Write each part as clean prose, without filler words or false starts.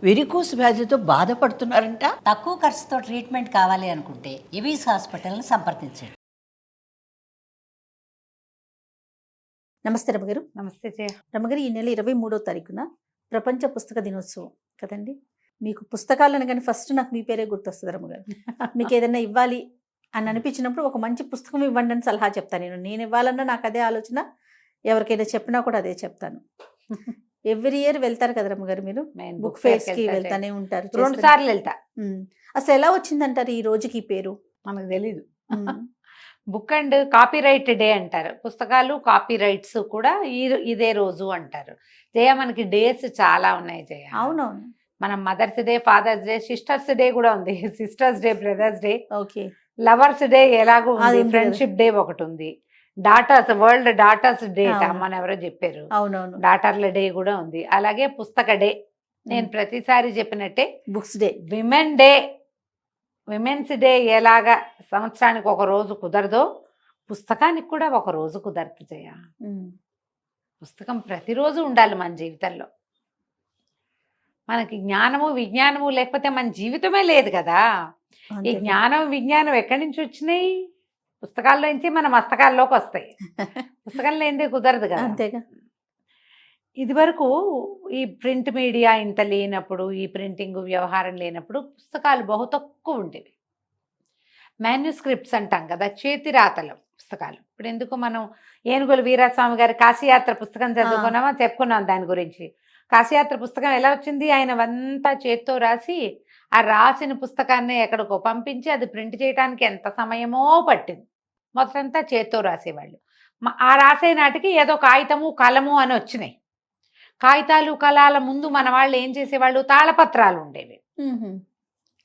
Varicose వ్యాధితో బాధపడుతున్నారంట. తక్కువ ఖర్చుతో ట్రీట్మెంట్ కావాలి అనుకుంటే ఎవిస్ హాస్పిటల్ని సంప్రదించండి. నమస్తే రమగారు. నమస్తే జయ. రమగారు, ఈ నెల 23వ తారీఖున ప్రపంచ పుస్తక దినోత్సవం కదండి. మీకు పుస్తకాలు అనగానే ఫస్ట్ నాకు మీ పేరే గుర్తొస్తుంది రమగారు. మీకు ఏదైనా ఇవ్వాలి అని అనిపించినప్పుడు ఒక మంచి పుస్తకం ఇవ్వండి అని సలహా చెప్తాను. నేను ఇవ్వాలన్నా నాకు అదే ఆలోచన, ఎవరికైనా చెప్పినా కూడా అదే చెప్తాను. ఎవ్రీ ఇయర్ వెళ్తారు కదా రమగారు, మీరు బుక్ ఫేర్స్ కి వెళ్తానే ఉంటారు. 2 సార్లు వెళ్తా. అసలు ఎలా వచ్చిందంటారు ఈ రోజుకి ఈ పేరు? మనకు తెలీదు. బుక్ అండ్ కాపీరైట్ డే అంటారు. పుస్తకాలు కాపీ రైట్స్ కూడా ఇదే రోజు అంటారు. జయ, మనకి డేస్ చాలా ఉన్నాయి జయ. అవునవును. మనం mother's day, father's day, sister's day కూడా ఉంది. Sister's day, brother's day, okay, lover's day ఎలాగో అది ఉంది, ఉంది ఫ్రెండ్షిప్ డే ఒకటి ఉంది, డాటర్స్ వరల్డ్ డాటర్స్ డే అవును. అమ్మని ఎవరో చెప్పారు. అవునవును. డాటర్ల డే కూడా ఉంది. అలాగే పుస్తక డే, నేను ప్రతిసారి చెప్పినట్టే books day, women day, women's day ఎలాగా సంవత్సరానికి ఒక రోజు కుదరదో పుస్తకానికి కూడా ఒక రోజు కుదరదు జయ. పుస్తకం ప్రతిరోజు ఉండాలి మన జీవితంలో. మనకి జ్ఞానము విజ్ఞానము లేకపోతే మన జీవితమే లేదు కదా. ఈ జ్ఞానం విజ్ఞానం ఎక్కడి నుంచి వచ్చినాయి? పుస్తకాల్లో నుంచి మన మస్తకాల్లోకి వస్తాయి. పుస్తకం లేనిదే కుదరదు కదా. అంతేగా. ఇది వరకు ఈ ప్రింట్ మీడియా ఇంత లేనప్పుడు, ఈ ప్రింటింగ్ వ్యవహారం లేనప్పుడు పుస్తకాలు బహు తక్కువ ఉండేవి. మాన్యుస్క్రిప్ట్స్ అంటాం కదా, చేతి రాతల పుస్తకాలు. ఇప్పుడు ఎందుకు మనం ఏనుగుల వీరాస్వామి గారి కాశీయాత్ర పుస్తకం చదువుకున్నామా, చెప్పుకున్నాం దాని గురించి. కాశీయాత్ర పుస్తకం ఎలా వచ్చింది? ఆయన అంతా చేత్తో రాసి ఆ రాసిన పుస్తకాన్ని ఎక్కడికో పంపించి అది ప్రింట్ చేయడానికి ఎంత సమయమో పట్టింది. మొదటంతా చేత్తో రాసేవాళ్ళు. ఆ రాసే నాటికి ఏదో కాగితము కలము అని వచ్చినాయి. కాగితాలు కలాల ముందు మన వాళ్ళు ఏం చేసేవాళ్ళు? తాళపత్రాలు ఉండేవి,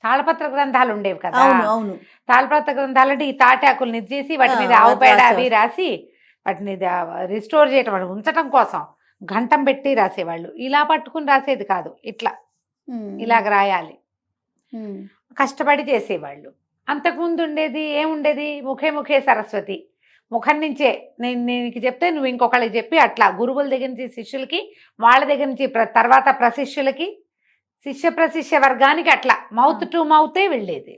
తాళపత్ర గ్రంథాలు ఉండేవి కదా. అవును అవును. తాళపత్ర గ్రంథాలు అంటే ఈ తాటాకులు నిద్దేసి వాటి మీద ఆవు పేడ అవి రాసి వాటిని రిస్టోర్ చేయటం, వాడు ఉంచటం కోసం గంటం పెట్టి రాసేవాళ్ళు. ఇలా పట్టుకుని రాసేది కాదు, ఇట్లా ఇలాగ రాయాలి, కష్టపడి చేసేవాళ్ళు. అంతకుముందు ఉండేది ఏముండేది? ముఖే ముఖే సరస్వతి, ముఖం నుంచే నేను నీకు చెప్తే నువ్వు ఇంకొకళ్ళకి చెప్పి, అట్లా గురువుల దగ్గర నుంచి శిష్యులకి, వాళ్ళ దగ్గర నుంచి తర్వాత ప్రశిష్యులకి, శిష్య ప్రశిష్య వర్గానికి అట్లా మౌత్ టు మౌతే వెళ్ళేది.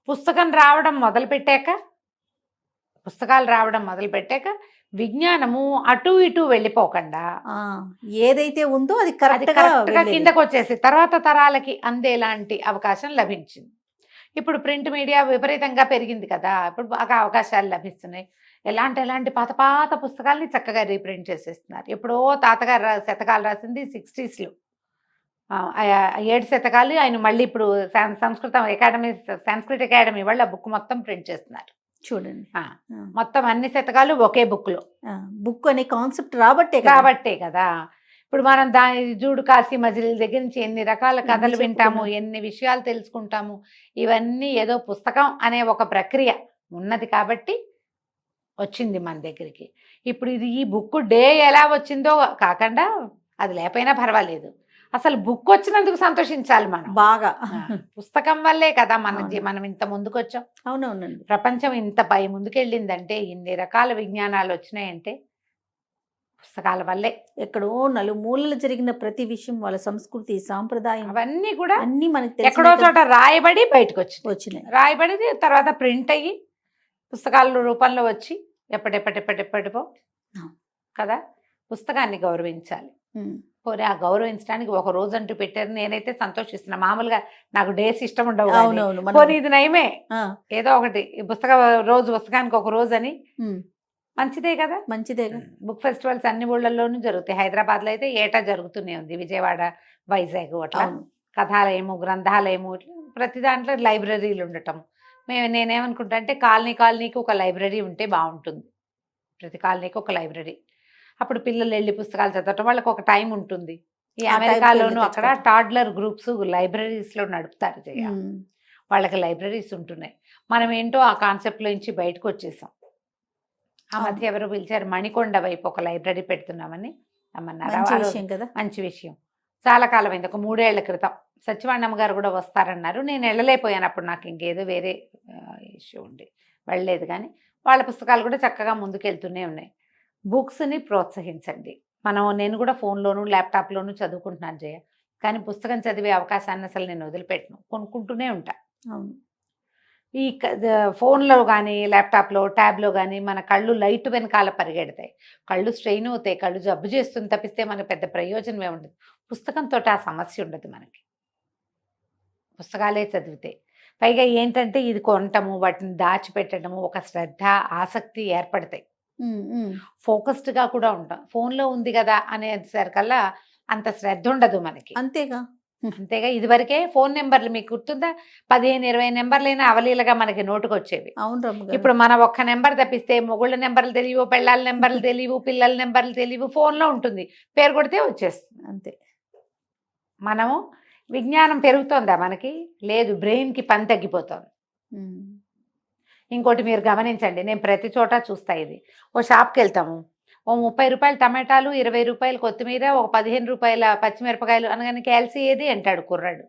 పుస్తకాలు రావడం మొదలుపెట్టాక విజ్ఞానము అటు ఇటు వెళ్ళిపోకుండా ఏదైతే ఉందో అది కరెక్ట్ గా కిందకు వచ్చేసి తర్వాత తరాలకి అందేలాంటి అవకాశం లభించింది. ఇప్పుడు ప్రింట్ మీడియా విపరీతంగా పెరిగింది కదా, ఇప్పుడు బాగా అవకాశాలు లభిస్తున్నాయి. ఎలాంటి పాత పాత పుస్తకాలని చక్కగా రీప్రింట్ చేసేస్తున్నారు. ఎప్పుడో తాతగారు శతకాలు రాసింది 60s, 7 శతకాలు ఆయన మళ్ళీ ఇప్పుడు సంస్కృత అకాడమీ వాళ్ళు ఆ బుక్ మొత్తం ప్రింట్ చేస్తున్నారు. చూడండి, మొత్తం అన్ని శతకాలు ఒకే బుక్ లో. బుక్ అనే కాన్సెప్ట్ రాబట్టే కదా. ఇప్పుడు మనం దాని జూడు కాశీ మజిలీ దగ్గర నుంచి ఎన్ని రకాల కథలు వింటాము, ఎన్ని విషయాలు తెలుసుకుంటాము. ఇవన్నీ ఏదో పుస్తకం అనే ఒక ప్రక్రియ ఉన్నది కాబట్టి వచ్చింది మన దగ్గరికి. ఇప్పుడు ఈ బుక్ డే ఎలా వచ్చిందో కాకుండా అది లేకపోయినా పర్వాలేదు, అసలు బుక్ వచ్చినందుకు సంతోషించాలి మనం బాగా. పుస్తకం వల్లే కదా మనం ఇంత ముందుకు వచ్చాం. అవునవునండి. ప్రపంచం ఇంత పై ముందుకెళ్ళిందంటే, ఇన్ని రకాల విజ్ఞానాలు వచ్చినాయంటే పుస్తకాల వల్లే. ఎక్కడో నలుమూలలు జరిగిన ప్రతి విషయం, వాళ్ళ సంస్కృతి సాంప్రదాయం అవన్నీ కూడా అన్ని మనకి ఎక్కడో చోట రాయబడి బయటకు వచ్చినాయి. రాయబడి తర్వాత ప్రింట్ అయ్యి పుస్తకాల రూపంలో వచ్చి ఎప్పటిపో కదా. పుస్తకాన్ని గౌరవించాలి. పోనీ ఆ గౌరవించడానికి ఒక రోజు అంటూ పెట్టారు, నేనైతే సంతోషిస్తున్నా. మామూలుగా నాకు డేస్ ఇష్టం ఉండవు, పోనీ ఇది నయమే, ఏదో ఒకటి పుస్తకానికి ఒక రోజు అని. మంచిదే కదా. బుక్ ఫెస్టివల్స్ అన్ని ఊళ్ళల్లోనూ జరుగుతాయి. హైదరాబాద్ లో అయితే ఏటా జరుగుతూనే ఉంది. విజయవాడ, వైజాగ్ అట్లా కథాలయము, గ్రంథాలయము, ప్రతి దాంట్లో లైబ్రరీలు ఉండటం. నేనేమనుకుంటా అంటే కాలనీకి ఒక లైబ్రరీ ఉంటే బాగుంటుంది. ప్రతి కాలనీకి ఒక లైబ్రరీ. అప్పుడు పిల్లలు వెళ్ళి పుస్తకాలు చదవటం, వాళ్ళకి ఒక టైం ఉంటుంది. ఈ అమెరికాలోనూ అక్కడ టాడ్లర్ గ్రూప్స్ లైబ్రరీస్ లో నడుపుతారు జయ. వాళ్ళకి లైబ్రరీస్ ఉంటున్నాయి. మనం ఏంటో ఆ కాన్సెప్ట్ లో నుంచి బయటకు వచ్చేసాం. ఆ మధ్య ఎవరు పిలిచారు, మణికొండ వైపు ఒక లైబ్రరీ పెడుతున్నామని అమ్మన్నారు. మంచి విషయం. చాలా కాలమైంది, ఒక 3 ఏళ్ల క్రితం. సత్యవాణమ్మ గారు కూడా వస్తారన్నారు. నేను వెళ్ళలేకపోయాను, అప్పుడు నాకు ఇంకేదో వేరే ఇష్యూ ఉండి వెళ్ళలేదు. కానీ వాళ్ళ పుస్తకాలు కూడా చక్కగా ముందుకెళ్తూనే ఉన్నాయి. బుక్స్ని ప్రోత్సహించండి. నేను కూడా ఫోన్లోను ల్యాప్టాప్లోను చదువుకుంటున్నాను జయ. కానీ పుస్తకం చదివే అవకాశాన్ని అసలు నేను వదిలిపెట్టను, కొనుక్కుంటూనే ఉంటా. అవును. ఈ ఫోన్లో కానీ ల్యాప్టాప్లో ట్యాబ్లో కానీ మన కళ్ళు లైట్ వెనకాల పరిగెడతాయి, కళ్ళు స్ట్రెయిన్ అవుతాయి, కళ్ళు జబ్బు చేస్తుంది తప్పిస్తే మనకు పెద్ద ప్రయోజనమే ఉండదు. పుస్తకంతో ఆ సమస్య ఉండదు మనకి, పుస్తకాలే చదివితే. పైగా ఏంటంటే ఇది కొనటము, వాటిని దాచిపెట్టడము, ఒక శ్రద్ధ ఆసక్తి ఏర్పడతాయి, ఫోకస్డ్గా కూడా ఉంటాం. ఫోన్లో ఉంది కదా అనేసరికల్లా అంత శ్రద్ధ ఉండదు మనకి. అంతేగా. అంతేగా, ఇదివరకే ఫోన్ నెంబర్లు మీకు గుర్తుందా, 15-20 నెంబర్లైనా అవలీలగా మనకి నోటుకు వచ్చేవి. అవును రమ్మగారు. ఇప్పుడు మన ఒక్క నెంబర్ తప్పిస్తే మొగుళ్ళ నెంబర్లు తెలియవు, పెళ్ళాల నెంబర్లు తెలియవు, పిల్లల నెంబర్లు తెలియవు, ఫోన్లో ఉంటుంది, పేరు కొడితే వచ్చేస్తుంది. అంతే. మనము విజ్ఞానం పెరుగుతోందా మనకి? లేదు, బ్రెయిన్కి పని తగ్గిపోతుంది. ఇంకోటి మీరు గమనించండి, నేను ప్రతి చోట చూస్తా ఇది. ఓ షాప్కి వెళ్తాము, ఓ 30 రూపాయలు టమాటాలు, 20 రూపాయలు కొత్తిమీర, ఒక 15 రూపాయల పచ్చిమిరపకాయలు అనగానే క్యాల్సీ ఏది అంటాడు కుర్రాడు.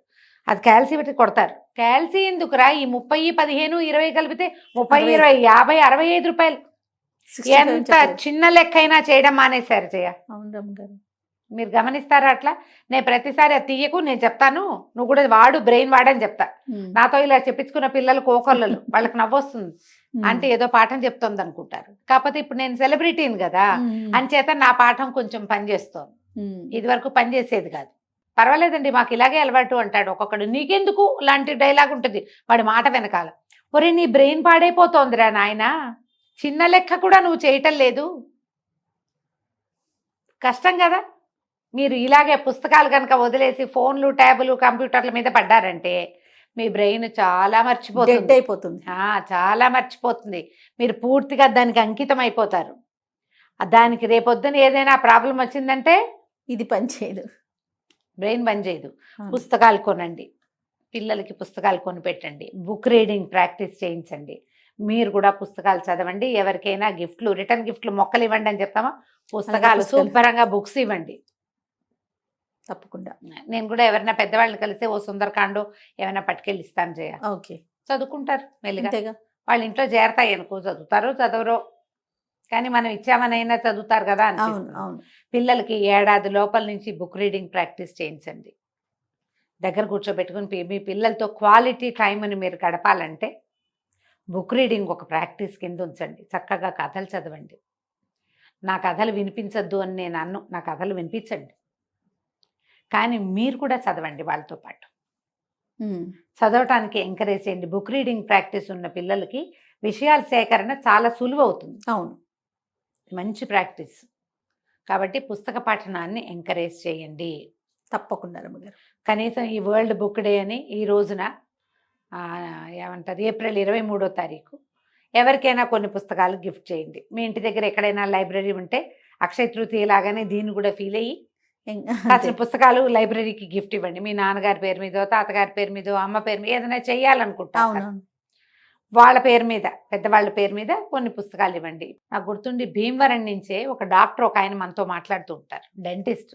అది క్యాల్సీ పెట్టి కొడతారు. క్యాల్సీ ఎందుకురా, ఈ 30, 15, 20 కలిపితే 30, 20, 50, 65 రూపాయలు. ఎంత చిన్న లెక్క అయినా చేయడం మానేశారు చేయ. అవును రమ్మగారు. మీరు గమనిస్తారా అట్లా? నేను ప్రతిసారి అది తీయకు, నేను చెప్తాను, నువ్వు కూడా వాడు, బ్రెయిన్ వాడని చెప్తా. నాతో ఇలా చెప్పించుకున్న పిల్లలు కోకొల్లలు, వాళ్ళకి నవ్వొస్తుంది, అంటే ఏదో పాఠం చెప్తోంది అనుకుంటారు. కాకపోతే ఇప్పుడు నేను సెలబ్రిటీని కదా, అంచేత నా పాఠం కొంచెం పనిచేస్తోంది, ఇది వరకు పనిచేసేది కాదు. పర్వాలేదండి, మాకు ఇలాగే అలవాటు అంటాడు ఒక్కొక్కడు. నీకెందుకు లాంటి డైలాగ్ ఉంటుంది వాడి మాట వెనకాల. ఒరే, నీ బ్రెయిన్ పాడైపోతోందిరా నాయన, చిన్న లెక్క కూడా నువ్వు చేయటం లేదు, కష్టం కదా. మీరు ఇలాగే పుస్తకాలు కనుక వదిలేసి ఫోన్లు, ట్యాబులు, కంప్యూటర్ల మీద పడ్డారంటే మీ బ్రెయిన్ చాలా మర్చిపోతుంది, అయిపోతుంది, చాలా మర్చిపోతుంది. మీరు పూర్తిగా దానికి అంకితం అయిపోతారు. దానికి రేపొద్దున ఏదైనా ప్రాబ్లం వచ్చిందంటే ఇది పనిచేయదు, బ్రెయిన్ పనిచేయదు. పుస్తకాలు కొనండి, పిల్లలకి పుస్తకాలు కొనిపెట్టండి, బుక్ రీడింగ్ ప్రాక్టీస్ చేయించండి. మీరు కూడా పుస్తకాలు చదవండి. ఎవరికైనా గిఫ్ట్లు, రిటర్న్ గిఫ్ట్లు మొక్కలు ఇవ్వండి అని చెప్తామా, పుస్తకాలు శుభ్రంగా బుక్స్ ఇవ్వండి తప్పకుండా. నేను కూడా ఎవరైనా పెద్దవాళ్ళని కలిస్తే ఓ సుందరకాండో ఏమైనా పట్టుకెళ్ళి ఇస్తాను చేయ. ఓకే, చదువుకుంటారు మెల్లిగా. వాళ్ళ ఇంట్లో చేరతాయి అనుకో, చదువుతారో చదవరో, కానీ మనం ఇచ్చామనైనా చదువుతారు కదా అనిపిస్తుంది. పిల్లలకి ఏడాది లోపల నుంచి బుక్ రీడింగ్ ప్రాక్టీస్ చేయించండి. దగ్గర కూర్చోబెట్టుకుని మీ పిల్లలతో క్వాలిటీ టైంని మీరు గడపాలంటే బుక్ రీడింగ్ ఒక ప్రాక్టీస్ కింద ఉంచండి. చక్కగా కథలు చదవండి. నా కథలు వినిపించద్దు అని నేను అన్ను, నా కథలు వినిపించండి, కానీ మీరు కూడా చదవండి వాళ్ళతో పాటు. చదవటానికి ఎంకరేజ్ చేయండి. బుక్ రీడింగ్ ప్రాక్టీస్ ఉన్న పిల్లలకి విషయాల సేకరణ చాలా సులువు అవుతుంది. అవును, మంచి ప్రాక్టీస్. కాబట్టి పుస్తక పఠనాన్ని ఎంకరేజ్ చేయండి తప్పకుండా రమ్మగారు. కనీసం ఈ వరల్డ్ బుక్ డే అని ఈ రోజున ఏమంటారు, ఏప్రిల్ 23వ తారీఖు ఎవరికైనా కొన్ని పుస్తకాలు గిఫ్ట్ చేయండి. మీ ఇంటి దగ్గర ఎక్కడైనా లైబ్రరీ ఉంటే అక్షయ తృతీయ లాగానే దీన్ని కూడా ఫీల్ అయ్యి అసలు పుస్తకాలు లైబ్రరీకి గిఫ్ట్ ఇవ్వండి. మీ నాన్నగారి పేరు మీదో, తాతగారి పేరు మీదో, అమ్మ పేరు మీద ఏదైనా చెయ్యాలనుకుంటా వాళ్ళ పేరు మీద, పెద్దవాళ్ళ పేరు మీద కొన్ని పుస్తకాలు ఇవ్వండి. నాకు గుర్తుండి భీమవరం నుంచే ఒక డాక్టర్ ఒక ఆయన మనతో మాట్లాడుతూ ఉంటారు, డెంటిస్ట్.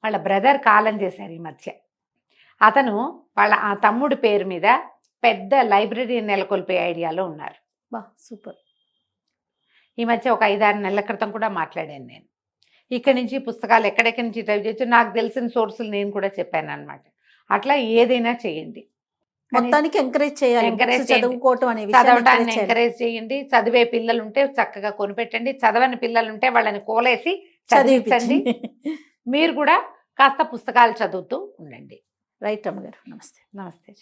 వాళ్ళ బ్రదర్ కాలం చేశారు ఈ మధ్య. అతను వాళ్ళ ఆ తమ్ముడి పేరు మీద పెద్ద లైబ్రరీ నెలకొల్పే ఐడియాలో ఉన్నారు. సూపర్. ఈ మధ్య ఒక 5-6 నెలల క్రితం కూడా మాట్లాడాను నేను. ఇక్కడి నుంచి పుస్తకాలు ఎక్కడెక్కడి నుంచి టైప్ చేయొచ్చు, నాకు తెలిసిన సోర్సులు నేను కూడా చెప్పాను అనమాట. అట్లా ఏదైనా చేయండి, మొత్తానికి ఎంకరేజ్ చేయాలి. చదవటాన్ని ఎంకరేజ్ చేయండి. చదివే పిల్లలు ఉంటే చక్కగా కొనిపెట్టండి, చదవని పిల్లలు ఉంటే వాళ్ళని కోలేసి చదివించండి. మీరు కూడా కాస్త పుస్తకాలు చదువుతూ ఉండండి. రైట్ అమ్మగారు, నమస్తే. నమస్తే.